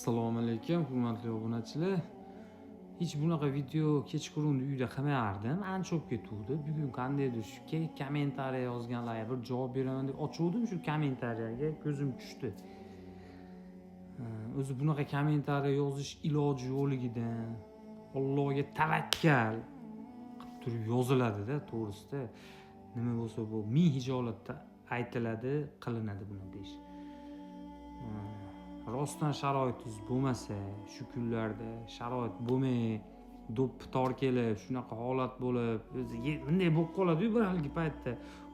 Assalomu alaykum, hurmatli obunachilar. Hech bunaqa video kechqurun uyda qilmayardim. Ancha o'p ketuvdi. Bugun qandaydir shu kommentariy yozganlarga bir javob beraman deb ochuvdim, shu kommentariyaga ko'zim tushdi. O'zi bunaqa kommentariy yozish iloji yo'ligidan Allohga tavakkal qilib turib yoziladi-da, to'g'risida. Nima bo'lsa bu ming hijolatda aytiladi, qilinadi bunaqa ish. Rostdan sharoitingiz bo'lmasa, shu kunlarda sharoit bo'lmay, do'ppi-tor kelib, shunaqa holat bo'lib, o'zi bunday bo'lib qoladi-yu bir xilgi paytda.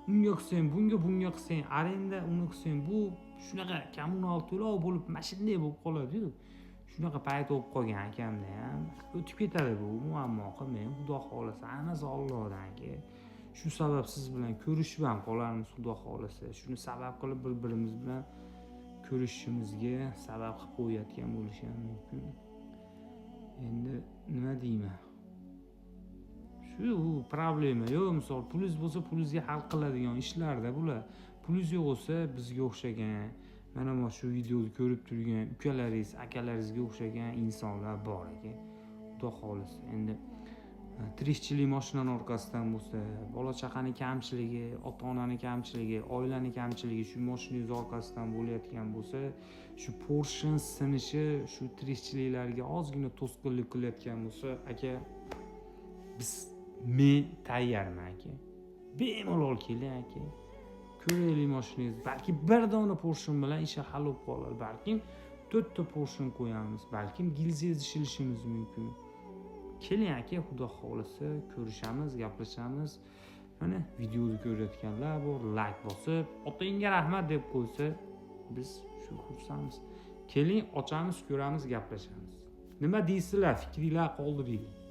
Unga qilsang, bunga qilsang, arenda, uni qilsang, bu shunaqa kommunal to'lov bo'lib, mana shunday bo'lib qoladi-yu. Shunaqa payt bo'lib qolgan akamda ham. O'tib ketadi bu muammo qilmang, Xudo xolasa, hammasi Allohdan aka. Shu sabab siz bilan ko'rishib ham qolarmiz, Xudo xolasa. Shuni sabab qilib bir-birimiz bilan ko'rishishimizga sabab qilib qo'yayotgan bo'lishi ham mumkin. Endi nima deyman? Shu problema yo'q, misol pulingiz bo'lsa, pulingizga hal qiladigan ishlarda bular. Pulingiz yo'q bo'lsa, bizga o'xshagan, mana shu videoni ko'rib turgan ukalaringiz, akalaringizga o'xshagan insonlar bor ekan. Xudo xolasa. Endi tirikchilik mashinaning orqasidan bo'lsa, bola chaqani kamchiligi, ota-onaning kamchiligi, oilaning kamchiligi shu mashinangiz orqasidan bo'layotgan bo'lsa, shu Porsche sinishi shu tirikchiliklarga ozgina to'sqinlik qilayotgan bo'lsa, aka men tayyorman aka. Bemalol keling aka. Ko'raylik mashinangiz. Balki bir dona Porsche bilan ish hal bo'lib qolar. Balki 4 ta Porsche qo'yamiz. Balki gilzingiz ishilishimiz mumkin. Keling aka, Xudo xolasa ko'rishamiz, gaplashamiz. Mana videoni ko'rayotganlar bor, like bosib, otangga rahmat deb qo'ysa, biz shu xursandmiz. Keling, ochamiz, ko'ramiz, gaplashamiz. Nima deysizlar, fikringlar qoldiringlar.